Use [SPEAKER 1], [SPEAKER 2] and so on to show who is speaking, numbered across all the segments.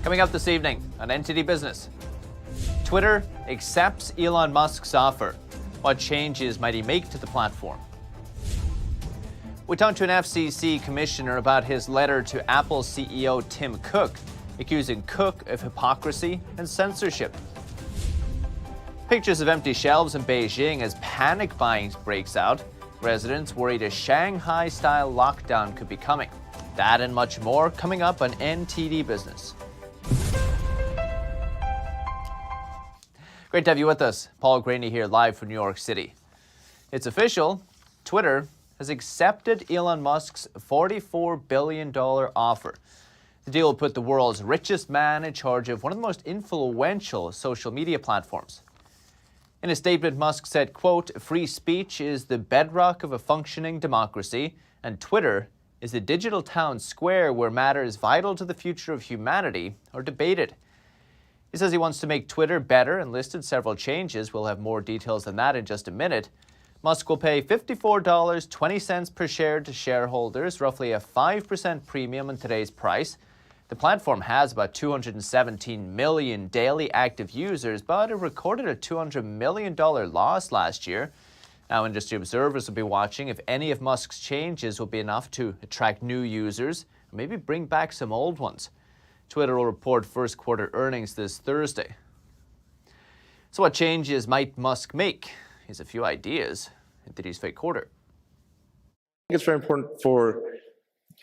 [SPEAKER 1] Coming up this evening on NTD Business, Twitter accepts Elon Musk's offer. What changes might he make to the platform? We talked to an FCC commissioner about his letter to Apple CEO Tim Cook, accusing Cook of hypocrisy and censorship. Pictures of empty shelves in Beijing as panic buying breaks out. Residents worried a Shanghai-style lockdown could be coming. That and much more coming up on NTD Business. Great to have you with us. Paul Graney here live from New York City. It's official. Twitter has accepted Elon Musk's $44 billion offer. The deal will put the world's richest man in charge of one of the most influential social media platforms. In a statement, Musk said, quote, "Free speech is the bedrock of a functioning democracy, and Twitter is the digital town square where matters vital to the future of humanity are debated." He says he wants to make Twitter better and listed several changes. We'll have more details than that in just a minute. Musk will pay $54.20 per share to shareholders, roughly a 5% premium on today's price. The platform has about 217 million daily active users, but it recorded a $200 million loss last year. Now, industry observers will be watching if any of Musk's changes will be enough to attract new users, or maybe bring back some old ones. Twitter will report first quarter earnings this Thursday. So what changes might Musk make? Here's a few ideas in today's Fake Quarter.
[SPEAKER 2] I think it's very important for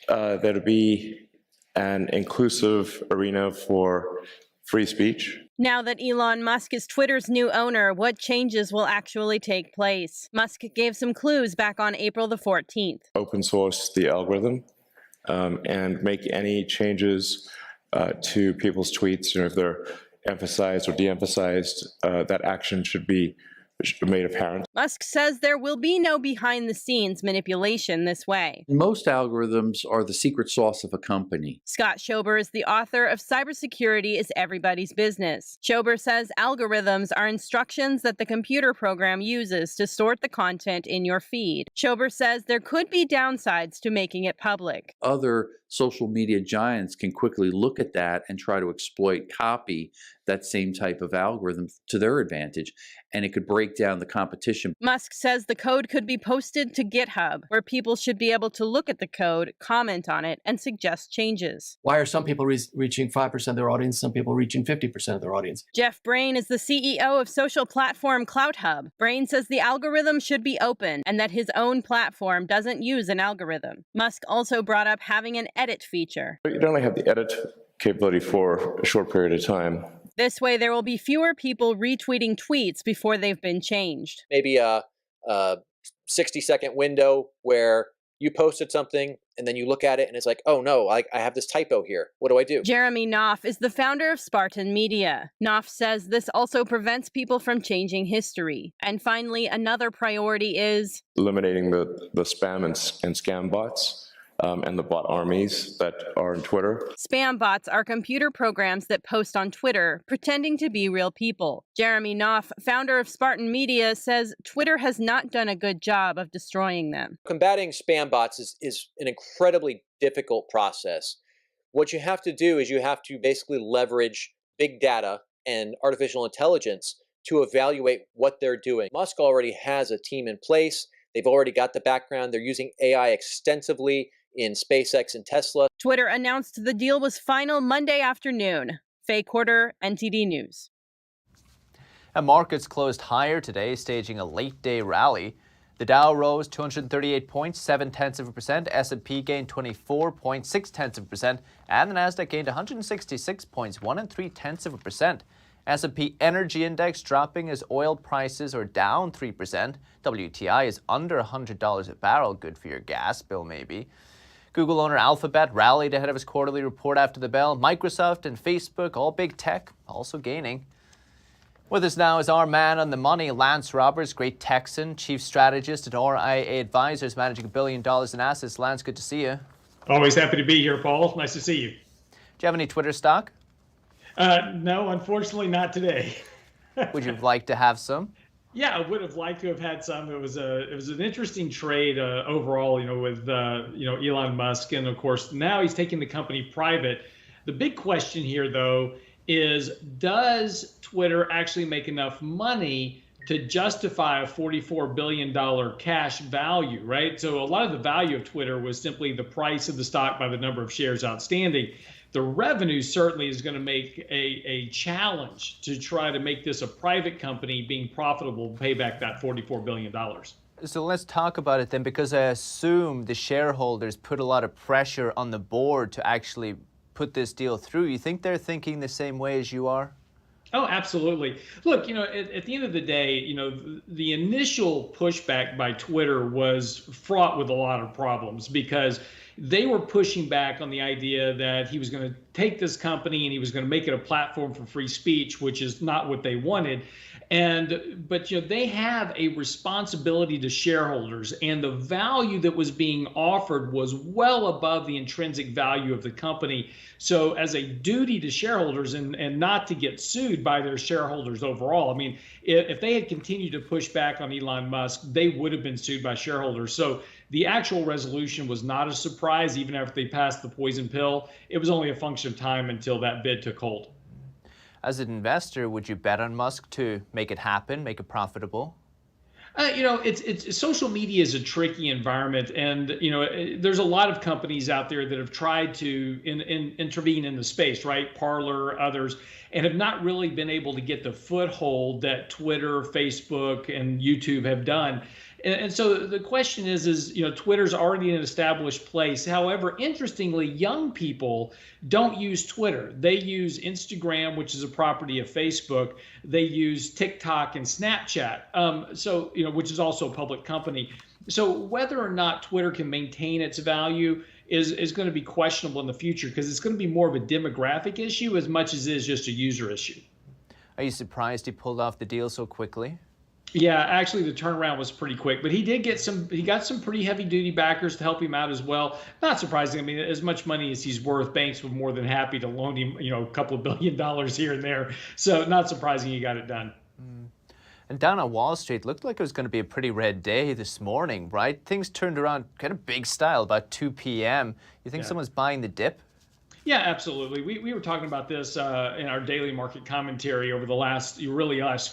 [SPEAKER 2] there to be an inclusive arena for free speech.
[SPEAKER 3] Now that Elon Musk is Twitter's new owner, what changes will actually take place? Musk gave some clues back on April the 14th.
[SPEAKER 2] Open source the algorithm and make any changes to people's tweets. If they're emphasized or de-emphasized, that action should be made apparent.
[SPEAKER 3] Musk says there will be no behind-the-scenes manipulation this way.
[SPEAKER 4] Most algorithms are the secret sauce of a company.
[SPEAKER 3] Scott Schober is the author of Cybersecurity is Everybody's Business. Schober says algorithms are instructions that the computer program uses to sort the content in your feed. Schober says there could be downsides to making it public.
[SPEAKER 4] Other social media giants can quickly look at that and try to copy that same type of algorithm to their advantage, and it could break down the competition.
[SPEAKER 3] Musk says the code could be posted to GitHub, where people should be able to look at the code, comment on it, and suggest changes.
[SPEAKER 5] Why are some people reaching 5% of their audience, some people reaching 50% of their audience?
[SPEAKER 3] Jeff Brain is the CEO of social platform CloutHub. Brain says the algorithm should be open and that his own platform doesn't use an algorithm. Musk also brought up having an edit feature.
[SPEAKER 2] You only have the edit capability for a short period of time.
[SPEAKER 3] This way, there will be fewer people retweeting tweets before they've been changed.
[SPEAKER 6] Maybe a 60-second window where you posted something and then you look at it and it's like, oh no, I have this typo here. What do I do?
[SPEAKER 3] Jeremy Knopf is the founder of Spartan Media. Knopf says this also prevents people from changing history. And finally, another priority is
[SPEAKER 2] eliminating the spam and scam bots. And the bot armies that are on Twitter.
[SPEAKER 3] Spam bots are computer programs that post on Twitter, pretending to be real people. Jeremy Knopf, founder of Spartan Media, says Twitter has not done a good job of destroying them.
[SPEAKER 6] Combating spam bots is an incredibly difficult process. What you have to do is you have to basically leverage big data and artificial intelligence to evaluate what they're doing. Musk already has a team in place. They've already got the background. They're using AI extensively in SpaceX and Tesla.
[SPEAKER 3] Twitter announced the deal was final Monday afternoon. Fake Quarter, NTD News.
[SPEAKER 1] And markets closed higher today, staging a late-day rally. The Dow rose 238 points, 0.7%. S&P gained 24.6%, and the Nasdaq gained 166 points, 1.3%. S&P Energy Index dropping as oil prices are down 3%. WTI is under $100 a barrel, good for your gas bill maybe. Google owner Alphabet rallied ahead of his quarterly report after the bell. Microsoft and Facebook, all big tech, also gaining. With us now is our man on the money, Lance Roberts, great Texan, chief strategist at RIA Advisors, managing $1 billion in assets. Lance, good to see you.
[SPEAKER 7] Always happy to be here, Paul. Nice to see you.
[SPEAKER 1] Do you have any Twitter stock?
[SPEAKER 7] No, unfortunately not today.
[SPEAKER 1] Would you like to have some?
[SPEAKER 7] Yeah, I would have liked to have had some. It was an interesting trade overall, with Elon Musk, and of course now he's taking the company private. The big question here, though, is does Twitter actually make enough money to justify a $44 billion cash value, right? So a lot of the value of Twitter was simply the price of the stock by the number of shares outstanding. The revenue certainly is going to make a challenge to try to make this a private company being profitable, pay back that $44 billion.
[SPEAKER 1] So let's talk about it then, because I assume the shareholders put a lot of pressure on the board to actually put this deal through. You think they're thinking the same way as you are?
[SPEAKER 7] Oh, absolutely. Look, at the end of the day, the initial pushback by Twitter was fraught with a lot of problems because they were pushing back on the idea that he was going to take this company and he was going to make it a platform for free speech, which is not what they wanted. But they have a responsibility to shareholders, and the value that was being offered was well above the intrinsic value of the company. So as a duty to shareholders and not to get sued by their shareholders overall, I mean, if they had continued to push back on Elon Musk, they would have been sued by shareholders. So the actual resolution was not a surprise, even after they passed the poison pill. It was only a function of time until that bid took hold.
[SPEAKER 1] As an investor, would you bet on Musk to make it happen, make it profitable?
[SPEAKER 7] It's social media is a tricky environment, and there's a lot of companies out there that have tried to intervene in the space, right? Parler, others, and have not really been able to get the foothold that Twitter, Facebook, and YouTube have done. And so the question is Twitter's already an established place. However, interestingly, young people don't use Twitter. They use Instagram, which is a property of Facebook. They use TikTok and Snapchat, which is also a public company. So whether or not Twitter can maintain its value is going to be questionable in the future, because it's going to be more of a demographic issue as much as it is just a user issue.
[SPEAKER 1] Are you surprised he pulled off the deal so quickly?
[SPEAKER 7] Yeah, actually the turnaround was pretty quick, but he got some pretty heavy duty backers to help him out as well. Not surprising. I mean, as much money as he's worth, banks were more than happy to loan him, a couple of $1 billion here and there. So not surprising he got it done.
[SPEAKER 1] And down on Wall Street, looked like it was going to be a pretty red day this morning, right? Things turned around kind of big style about 2 p.m. You think someone's buying the dip?
[SPEAKER 7] Yeah, absolutely. We were talking about this in our daily market commentary over the last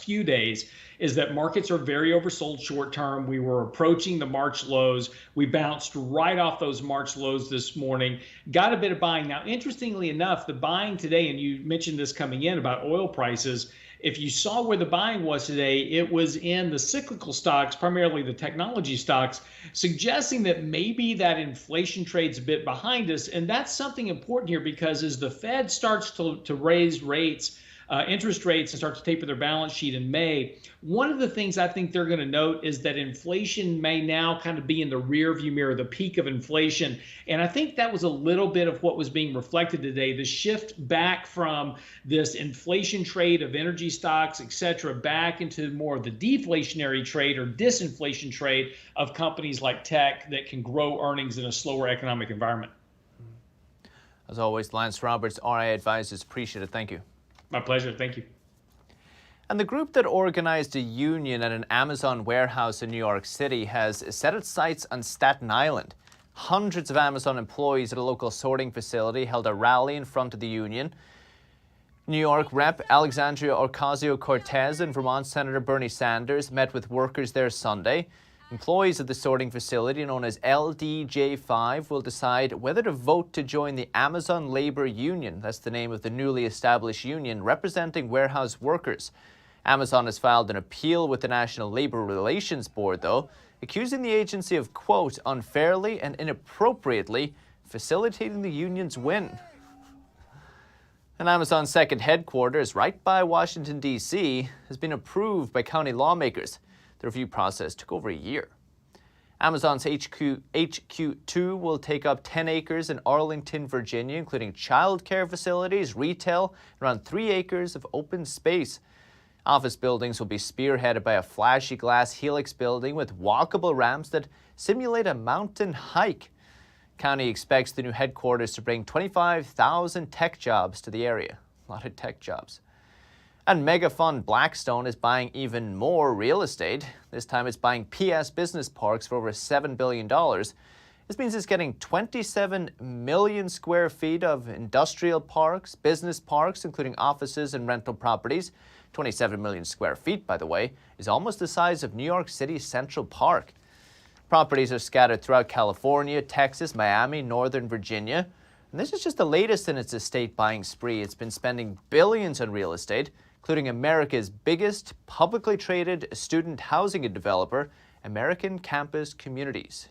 [SPEAKER 7] few days, is that markets are very oversold short term. We were approaching the March lows. We bounced right off those March lows this morning, got a bit of buying. Now, interestingly enough, the buying today, and you mentioned this coming in about oil prices, if you saw where the buying was today, it was in the cyclical stocks, primarily the technology stocks, suggesting that maybe that inflation trade's a bit behind us. And that's something important here, because as the Fed starts to raise rates, interest rates, and start to taper their balance sheet in May, one of the things I think they're going to note is that inflation may now kind of be in the rear view mirror, the peak of inflation. And I think that was a little bit of what was being reflected today, the shift back from this inflation trade of energy stocks, et cetera, back into more of the deflationary trade or disinflation trade of companies like tech that can grow earnings in a slower economic environment.
[SPEAKER 1] As always, Lance Roberts, RI Advisors, appreciate it. Thank you.
[SPEAKER 7] My pleasure. Thank you.
[SPEAKER 1] And the group that organized a union at an Amazon warehouse in New York City has set its sights on Staten Island. Hundreds of Amazon employees at a local sorting facility held a rally in front of the union. New York Rep. Alexandria Ocasio-Cortez and Vermont Senator Bernie Sanders met with workers there Sunday. Employees of the sorting facility, known as LDJ5, will decide whether to vote to join the Amazon Labor Union. That's the name of the newly established union representing warehouse workers. Amazon has filed an appeal with the National Labor Relations Board, though, accusing the agency of, quote, unfairly and inappropriately facilitating the union's win. And Amazon's second headquarters, right by Washington, D.C., has been approved by county lawmakers. The review process took over a year. Amazon's HQ2 will take up 10 acres in Arlington, Virginia, including childcare facilities, retail, and around 3 acres of open space. Office buildings will be spearheaded by a flashy glass helix building with walkable ramps that simulate a mountain hike. County expects the new headquarters to bring 25,000 tech jobs to the area. A lot of tech jobs. And mega fund Blackstone is buying even more real estate. This time it's buying PS business parks for over $7 billion. This means it's getting 27 million square feet of industrial parks, business parks, including offices and rental properties. 27 million square feet, by the way, is almost the size of New York City's Central Park. Properties are scattered throughout California, Texas, Miami, Northern Virginia. And this is just the latest in its estate buying spree. It's been spending billions on real estate, including America's biggest publicly traded student housing developer, American Campus Communities.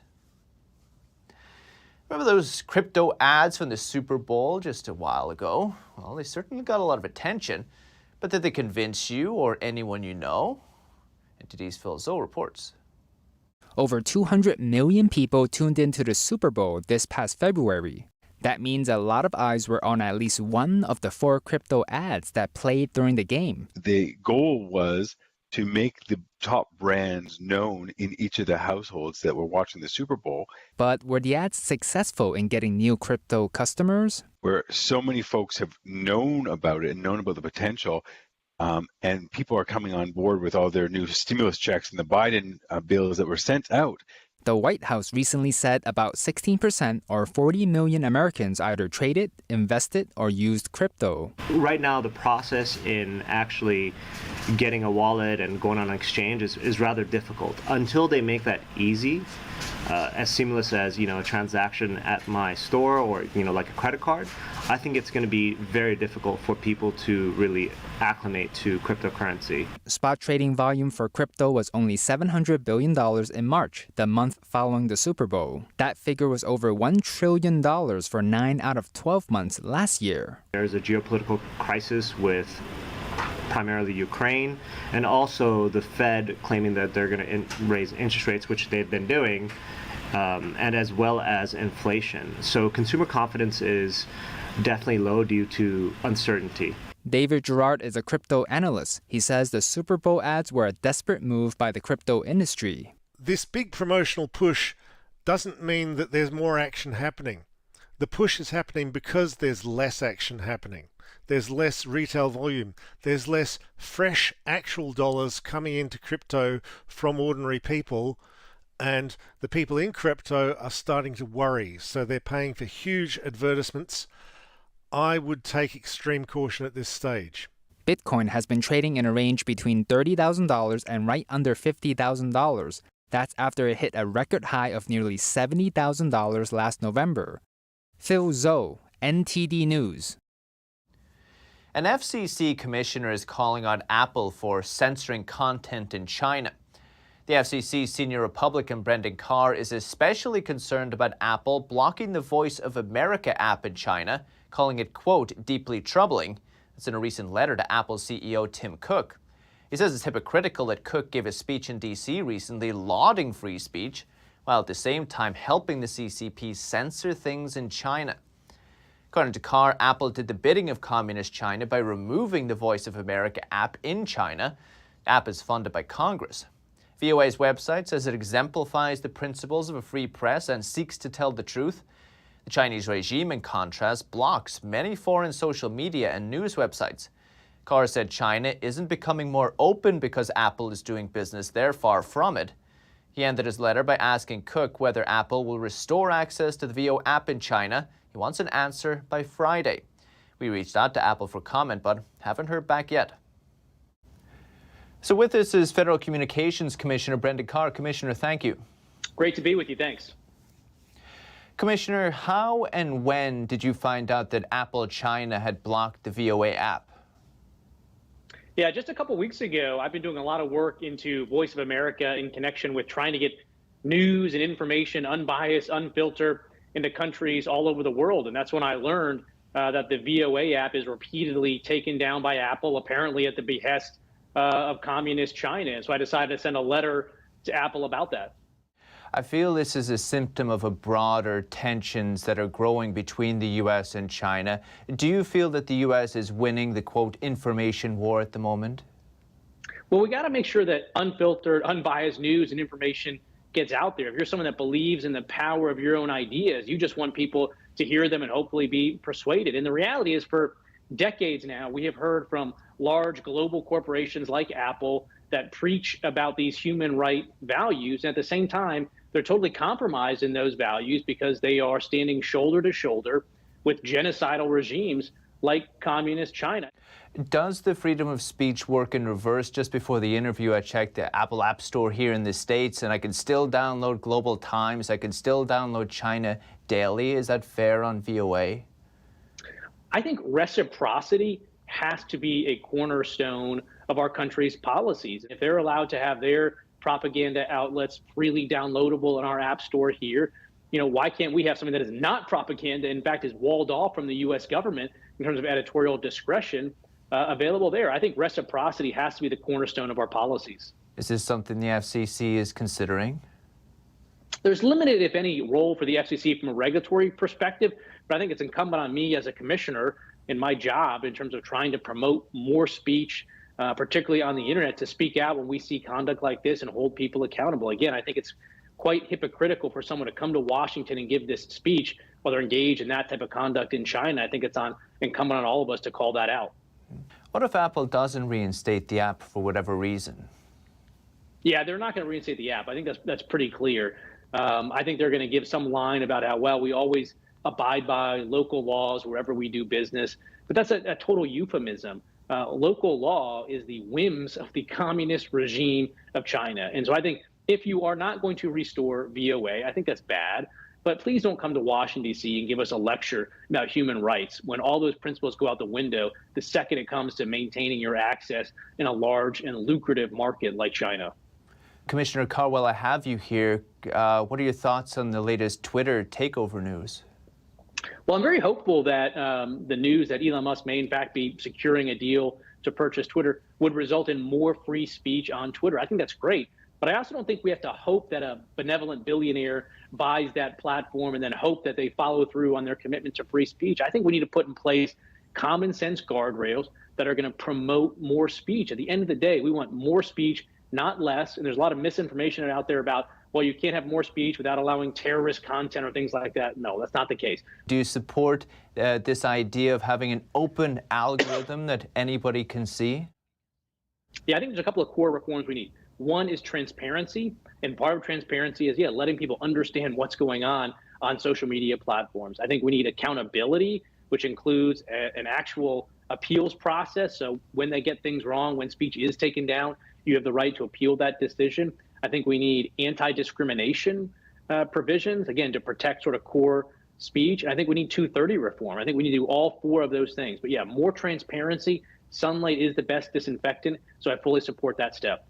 [SPEAKER 1] Remember those crypto ads from the Super Bowl just a while ago? Well, they certainly got a lot of attention, but did they convince you or anyone you know? NTD's Phil Zoe reports.
[SPEAKER 8] Over 200 million people tuned into the Super Bowl this past February. That means a lot of eyes were on at least one of the 4 crypto ads that played during the game.
[SPEAKER 9] The goal was to make the top brands known in each of the households that were watching the Super Bowl.
[SPEAKER 8] But were the ads successful in getting new crypto customers?
[SPEAKER 9] Where so many folks have known about it and known about the potential, and people are coming on board with all their new stimulus checks and the Biden bills that were sent out.
[SPEAKER 8] The White House recently said about 16% or 40 million Americans either traded, invested, or used crypto.
[SPEAKER 10] Right now, the process in actually getting a wallet and going on an exchange is rather difficult. Until they make that easy, as seamless as, a transaction at my store or, like a credit card, I think it's going to be very difficult for people to really acclimate to cryptocurrency.
[SPEAKER 8] Spot trading volume for crypto was only $700 billion in March, the month following the Super Bowl. That figure was over $1 trillion for 9 out of 12 months last year.
[SPEAKER 10] There's a geopolitical crisis with primarily Ukraine, and also the Fed claiming that they're going to raise interest rates, which they've been doing, and as well as inflation. So consumer confidence is definitely low due to uncertainty.
[SPEAKER 8] David Gerard is a crypto analyst. He says the Super Bowl ads were a desperate move by the crypto industry.
[SPEAKER 11] This big promotional push doesn't mean that there's more action happening. The push is happening because there's less action happening. There's less retail volume. There's less fresh actual dollars coming into crypto from ordinary people. And the people in crypto are starting to worry. So they're paying for huge advertisements. I would take extreme caution at this stage.
[SPEAKER 8] Bitcoin has been trading in a range between $30,000 and right under $50,000. That's after it hit a record high of nearly $70,000 last November. Phil Zoe, NTD News.
[SPEAKER 1] An FCC commissioner is calling on Apple for censoring content in China. The FCC senior Republican Brendan Carr is especially concerned about Apple blocking the Voice of America app in China, calling it, quote, deeply troubling. That's in a recent letter to Apple CEO Tim Cook. He says it's hypocritical that Cook gave a speech in D.C. recently lauding free speech, while at the same time helping the CCP censor things in China. According to Carr, Apple did the bidding of Communist China by removing the Voice of America app in China. The app is funded by Congress. VOA's website says it exemplifies the principles of a free press and seeks to tell the truth. The Chinese regime, in contrast, blocks many foreign social media and news websites. Carr said China isn't becoming more open because Apple is doing business there, far from it. He ended his letter by asking Cook whether Apple will restore access to the VO app in China. He wants an answer by Friday. We reached out to Apple for comment, but haven't heard back yet. So with us is Federal Communications Commissioner Brendan Carr. Commissioner, thank you.
[SPEAKER 12] Great to be with you. Thanks.
[SPEAKER 1] Commissioner, how and when did you find out that Apple China had blocked the VOA app?
[SPEAKER 12] Yeah, just a couple weeks ago, I've been doing a lot of work into Voice of America in connection with trying to get news and information, unbiased, unfiltered, into countries all over the world. And that's when I learned that the VOA app is repeatedly taken down by Apple, apparently at the behest of communist China. And so I decided to send a letter to Apple about that.
[SPEAKER 1] I feel this is a symptom of a broader tensions that are growing between the U.S. and China. Do you feel that the U.S. is winning the, quote, information war at the moment?
[SPEAKER 12] Well, we got to make sure that unfiltered, unbiased news and information gets out there. If you're someone that believes in the power of your own ideas, you just want people to hear them and hopefully be persuaded. And the reality is, for decades now, we have heard from large global corporations like Apple that preach about these human right values. And at the same time, they're totally compromised in those values because they are standing shoulder to shoulder with genocidal regimes like communist China.
[SPEAKER 1] Does the freedom of speech work in reverse? Just before the interview, I checked the Apple App Store here in the States, and I can still download Global Times. I can still download China Daily. Is that fair on VOA?
[SPEAKER 12] I think reciprocity has to be a cornerstone of our country's policies. If they're allowed to have their propaganda outlets freely downloadable in our app store here, why can't we have something that is not propaganda, in fact is walled off from the U.S. government in terms of editorial discretion, available there? I think reciprocity has to be the cornerstone of our policies.
[SPEAKER 1] Is this something the FCC is considering?
[SPEAKER 12] There's limited, if any, role for the FCC from a regulatory perspective, but I think it's incumbent on me as a commissioner in my job in terms of trying to promote more speech, particularly on the internet, to speak out when we see conduct like this and hold people accountable. Again, I think it's quite hypocritical for someone to come to Washington and give this speech while they're engaged in that type of conduct in China. I think it's incumbent on all of us to call that out.
[SPEAKER 1] What if Apple doesn't reinstate the app for whatever reason?
[SPEAKER 12] Yeah, they're not going to reinstate the app. I think that's pretty clear. I think they're going to give some line about how, well, we always abide by local laws wherever we do business. But that's a total euphemism. Local law is the whims of the communist regime of China. And so I think if you are not going to restore VOA, I think that's bad. But please don't come to Washington, D.C. and give us a lecture about human rights when all those principles go out the window the second it comes to maintaining your access in a large and lucrative market like China.
[SPEAKER 1] Commissioner Carr, while I have you here, what are your thoughts on the latest Twitter takeover news?
[SPEAKER 12] Well, I'm very hopeful that the news that Elon Musk may in fact be securing a deal to purchase Twitter would result in more free speech on Twitter. I think that's great. But I also don't think we have to hope that a benevolent billionaire buys that platform and then hope that they follow through on their commitment to free speech. I think we need to put in place common sense guardrails that are going to promote more speech. At the end of the day, we want more speech, not less. And there's a lot of misinformation out there about, well, you can't have more speech without allowing terrorist content or things like that. No, that's not the case.
[SPEAKER 1] Do you support this idea of having an open algorithm that anybody can see?
[SPEAKER 12] Yeah, I think there's a couple of core reforms we need. One is transparency, and part of transparency is, letting people understand what's going on social media platforms. I think we need accountability, which includes an actual appeals process. So when they get things wrong, when speech is taken down, you have the right to appeal that decision. I think we need anti-discrimination provisions, again, to protect sort of core speech. And I think we need 230 reform. I think we need to do all four of those things. But yeah, more transparency. Sunlight is the best disinfectant, so I fully support that step.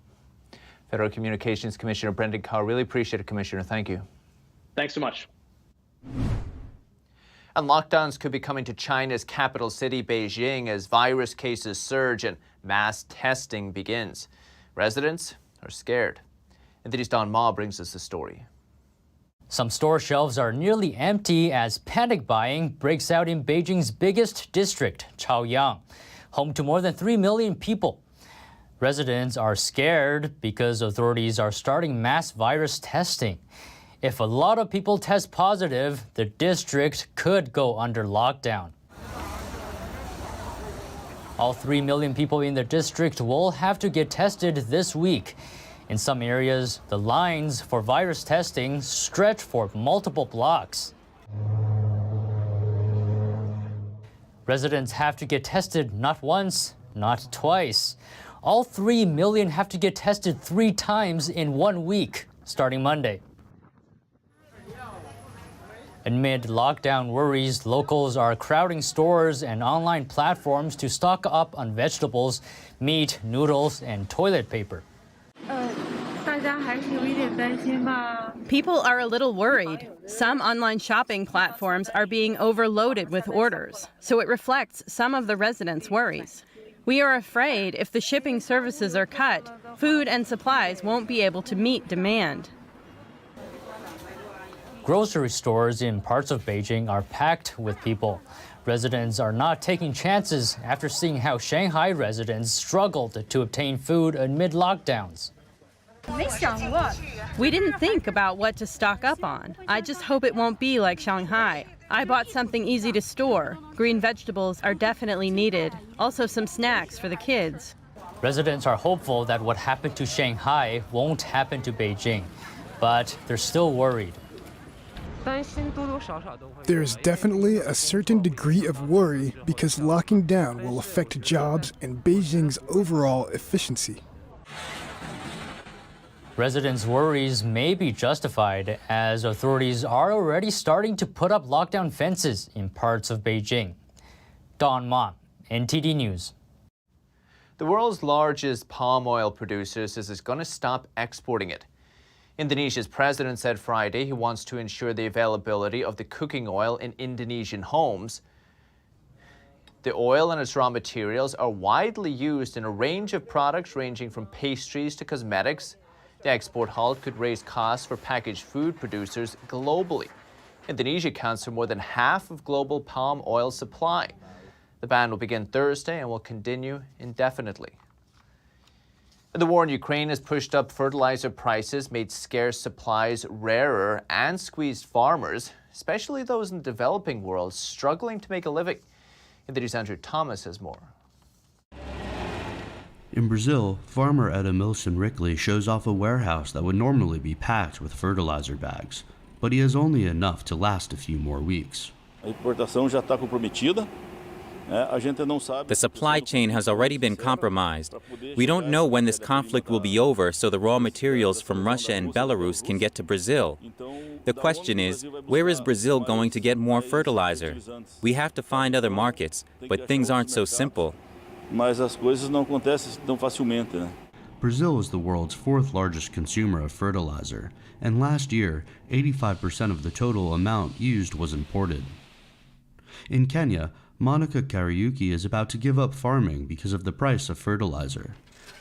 [SPEAKER 1] Federal Communications Commissioner Brendan Carr, really appreciate it, Commissioner. Thank you.
[SPEAKER 12] Thanks so much.
[SPEAKER 1] And lockdowns could be coming to China's capital city, Beijing, as virus cases surge and mass testing begins. Residents are scared. NTD's Don Ma brings us the story.
[SPEAKER 13] Some store shelves are nearly empty as panic buying breaks out in Beijing's biggest district, Chaoyang, home to more than 3 million people. Residents are scared because authorities are starting mass virus testing. If a lot of people test positive, the district could go under lockdown. All 3 million people in the district will have to get tested this week. In some areas, the lines for virus testing stretch for multiple blocks. Residents have to get tested not once, not twice. All 3 million have to get tested 3 times in 1 week, starting Monday. Amid lockdown worries, locals are crowding stores and online platforms to stock up on vegetables, meat, noodles, and toilet paper.
[SPEAKER 3] People are a little worried. Some online shopping platforms are being overloaded with orders, so it reflects some of the residents' worries. We are afraid if the shipping services are cut, food and supplies won't be able to meet demand.
[SPEAKER 13] Grocery stores in parts of Beijing are packed with people. Residents are not taking chances after seeing how Shanghai residents struggled to obtain food amid lockdowns.
[SPEAKER 3] We didn't think about what to stock up on. I just hope it won't be like Shanghai. I bought something easy to store. Green vegetables are definitely needed. Also some snacks for the kids.
[SPEAKER 13] Residents are hopeful that what happened to Shanghai won't happen to Beijing, but they're still worried.
[SPEAKER 14] There's definitely a certain degree of worry because locking down will affect jobs and Beijing's overall efficiency.
[SPEAKER 13] Residents' worries may be justified as authorities are already starting to put up lockdown fences in parts of Beijing. Don Ma, NTD News.
[SPEAKER 1] The world's largest palm oil producer says it's going to stop exporting it. Indonesia's president said Friday he wants to ensure the availability of the cooking oil in Indonesian homes. The oil and its raw materials are widely used in a range of products ranging from pastries to cosmetics. The export halt could raise costs for packaged food producers globally. Indonesia accounts for more than half of global palm oil supply. The ban will begin Thursday and will continue indefinitely. The war in Ukraine has pushed up fertilizer prices, made scarce supplies rarer, and squeezed farmers, especially those in the developing world, struggling to make a living. NTD's Andrew Thomas has more.
[SPEAKER 15] In Brazil, farmer Edmilson Rickley shows off a warehouse that would normally be packed with fertilizer bags, but he has only enough to last a few more weeks.
[SPEAKER 16] The supply chain has already been compromised. We don't know when this conflict will be over, so the raw materials from Russia and Belarus can get to Brazil. The question is, where is Brazil going to get more fertilizer? We have to find other markets, but things aren't so simple.
[SPEAKER 15] Brazil is the world's fourth largest consumer of fertilizer, and last year, 85% of the total amount used was imported. In Kenya, Monica Kariuki is about to give up farming because of the price of fertilizer.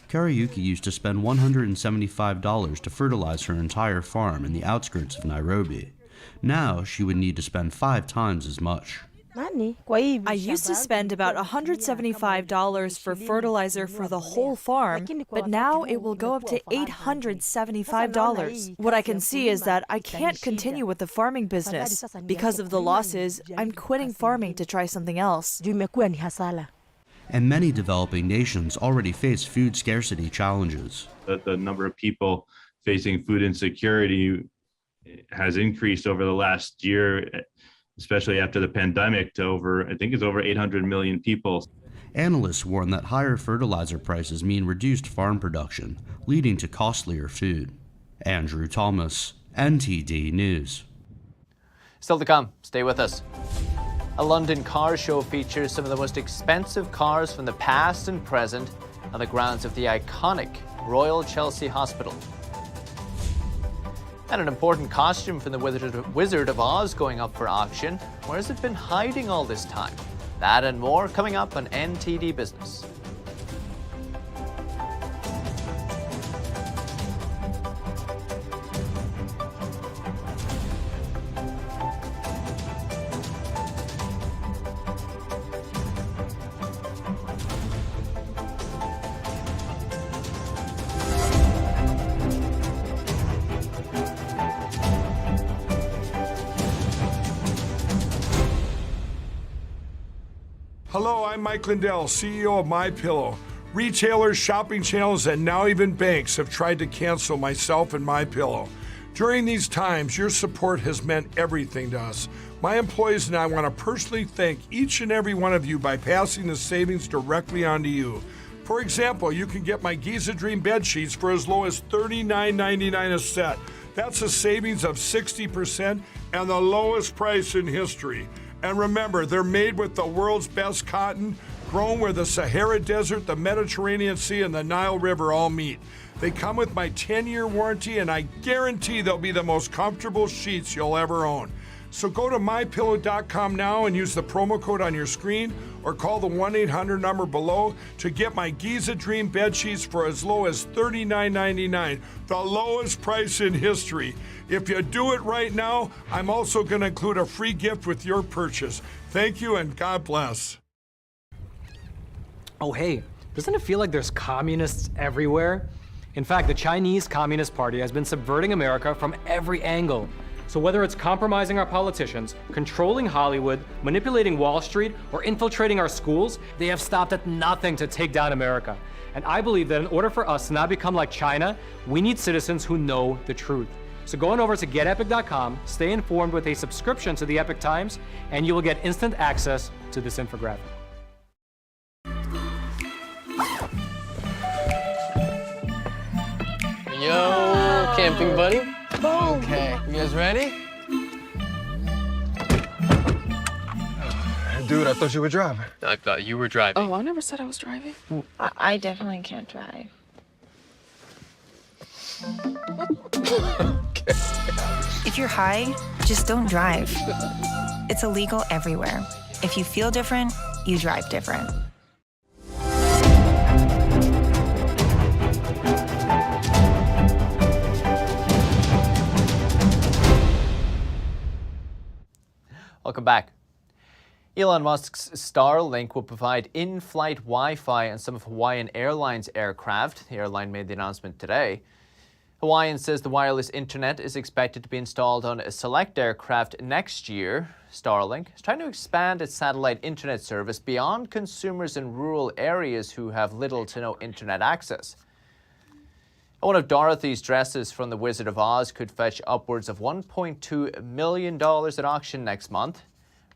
[SPEAKER 15] Kariuki used to spend $175 to fertilize her entire farm in the outskirts of Nairobi. Now she would need to spend 5 times as much.
[SPEAKER 17] I used to spend about $175 for fertilizer for the whole farm, but now it will go up to $875. What I can see is that I can't continue with the farming business. Because of the losses, I'm quitting farming to try something else.
[SPEAKER 15] And many developing nations already face food scarcity challenges.
[SPEAKER 18] The number of people facing food insecurity has increased over the last year, especially after the pandemic, to over 800 million people.
[SPEAKER 15] Analysts warn that higher fertilizer prices mean reduced farm production, leading to costlier food. Andrew Thomas, NTD News.
[SPEAKER 1] Still to come, stay with us. A London car show features some of the most expensive cars from the past and present on the grounds of the iconic Royal Chelsea Hospital. And an important costume from the Wizard of Oz going up for auction. Where has it been hiding all this time? That and more coming up on NTD Business.
[SPEAKER 19] Hello, I'm Mike Lindell, CEO of MyPillow. Retailers, shopping channels, and now even banks have tried to cancel myself and MyPillow. During these times, your support has meant everything to us. My employees and I want to personally thank each and every one of you by passing the savings directly on to you. For example, you can get my Giza Dream bed sheets for as low as $39.99 a set. That's a savings of 60% and the lowest price in history. And remember, they're made with the world's best cotton, grown where the Sahara Desert, the Mediterranean Sea, and the Nile River all meet. They come with my 10-year warranty, and I guarantee they'll be the most comfortable sheets you'll ever own. So go to MyPillow.com now and use the promo code on your screen, or call the 1-800 number below to get my Giza Dream bed sheets for as low as $39.99, the lowest price in history. If you do it right now, I'm also going to include a free gift with your purchase. Thank you and God bless.
[SPEAKER 20] Oh, hey, doesn't it feel like there's communists everywhere? In fact, the Chinese Communist Party has been subverting America from every angle. So whether it's compromising our politicians, controlling Hollywood, manipulating Wall Street, or infiltrating our schools, they have stopped at nothing to take down America. And I believe that in order for us to not become like China, we need citizens who know the truth. So go on over to getepic.com, stay informed with a subscription to the Epic Times, and you will get instant access to this infographic.
[SPEAKER 21] Yo, camping buddy. Okay, you guys ready?
[SPEAKER 22] Dude, I thought you were driving.
[SPEAKER 21] I thought you were driving.
[SPEAKER 23] Oh, I never said I was driving. I definitely can't drive.
[SPEAKER 24] If you're high, just don't drive. It's illegal everywhere. If you feel different, you drive different.
[SPEAKER 1] Welcome back. Elon Musk's Starlink will provide in-flight Wi-Fi on some of Hawaiian Airlines aircraft. The airline made the announcement today. Hawaiian says the wireless internet is expected to be installed on a select aircraft next year. Starlink is trying to expand its satellite internet service beyond consumers in rural areas who have little to no internet access. One of Dorothy's dresses from The Wizard of Oz could fetch upwards of $1.2 million at auction next month.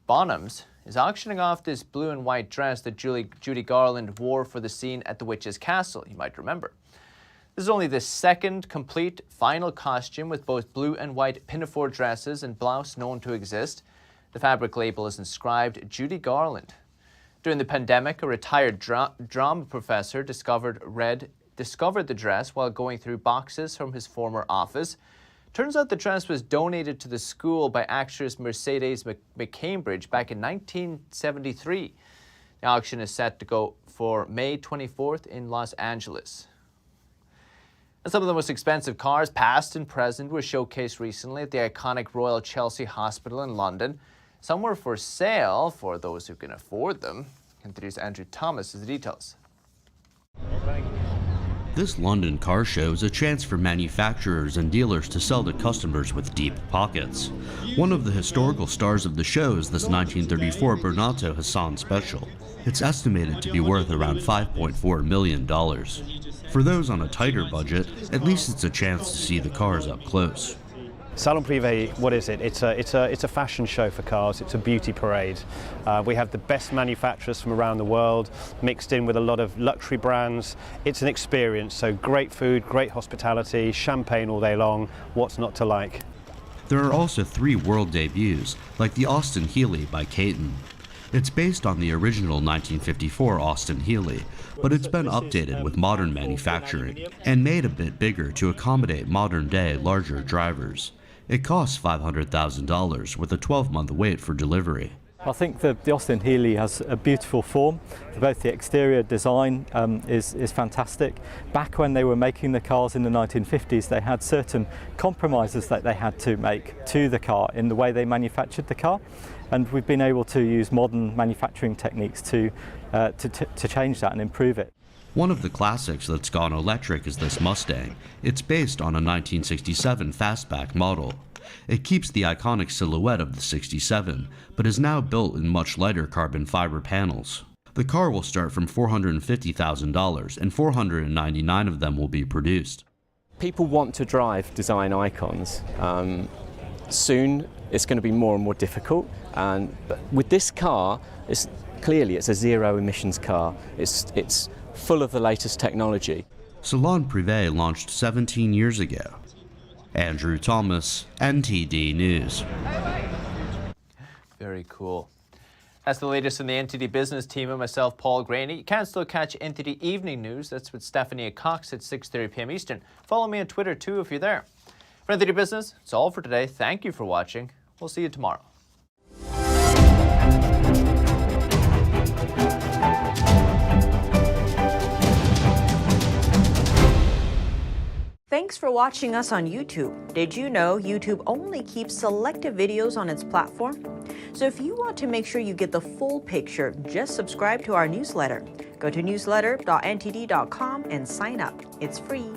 [SPEAKER 1] Bonhams is auctioning off this blue and white dress that Judy Garland wore for the scene at the Witch's Castle, you might remember. This is only the second complete final costume with both blue and white pinafore dresses and blouse known to exist. The fabric label is inscribed Judy Garland. During the pandemic, a retired drama professor discovered the dress while going through boxes from his former office. Turns out the dress was donated to the school by actress Mercedes McCambridge back in 1973. The auction is set to go for May 24th in Los Angeles. And some of the most expensive cars, past and present, were showcased recently at the iconic Royal Chelsea Hospital in London. Some were for sale for those who can afford them. NTD's Andrew Thomas has the details.
[SPEAKER 15] This London car show is a chance for manufacturers and dealers to sell to customers with deep pockets. One of the historical stars of the show is this 1934 Bernardo Hassan Special. It's estimated to be worth around $5.4 million. For those on a tighter budget, at least it's a chance to see the cars up close.
[SPEAKER 25] Salon Privé, what is it? It's a fashion show for cars. It's a beauty parade. We have the best manufacturers from around the world mixed in with a lot of luxury brands. It's an experience, so great food, great hospitality, champagne all day long. What's not to like?
[SPEAKER 15] There are also 3 world debuts, like the Austin Healey by Caton. It's based on the original 1954 Austin Healey, but it's been updated with modern manufacturing and made a bit bigger to accommodate modern-day, larger drivers. It costs $500,000 with a 12-month wait for delivery.
[SPEAKER 26] I think the Austin Healey has a beautiful form. Both the exterior design is fantastic. Back when they were making the cars in the 1950s, they had certain compromises that they had to make to the car in the way they manufactured the car. And we've been able to use modern manufacturing techniques to change that and improve it.
[SPEAKER 15] One of the classics that's gone electric is this Mustang. It's based on a 1967 fastback model. It keeps the iconic silhouette of the 67, but is now built in much lighter carbon fiber panels. The car will start from $450,000 and 499 of them will be produced.
[SPEAKER 27] People want to drive design icons. Soon it's going to be more and more difficult, but with this car, it's a zero emissions car. It's full of the latest technology.
[SPEAKER 15] Salon Privé launched 17 years ago. Andrew Thomas, NTD News.
[SPEAKER 1] Very cool. That's the latest from the NTD Business team and myself, Paul Graney. You can still catch NTD Evening News. That's with Stephanie Cox at 6:30 p.m. Eastern. Follow me on Twitter, too, if you're there. For NTD Business, it's all for today. Thank you for watching. We'll see you tomorrow.
[SPEAKER 28] Thanks for watching us on YouTube. Did you know YouTube only keeps selective videos on its platform? So if you want to make sure you get the full picture, just subscribe to our newsletter. Go to newsletter.ntd.com and sign up. It's free.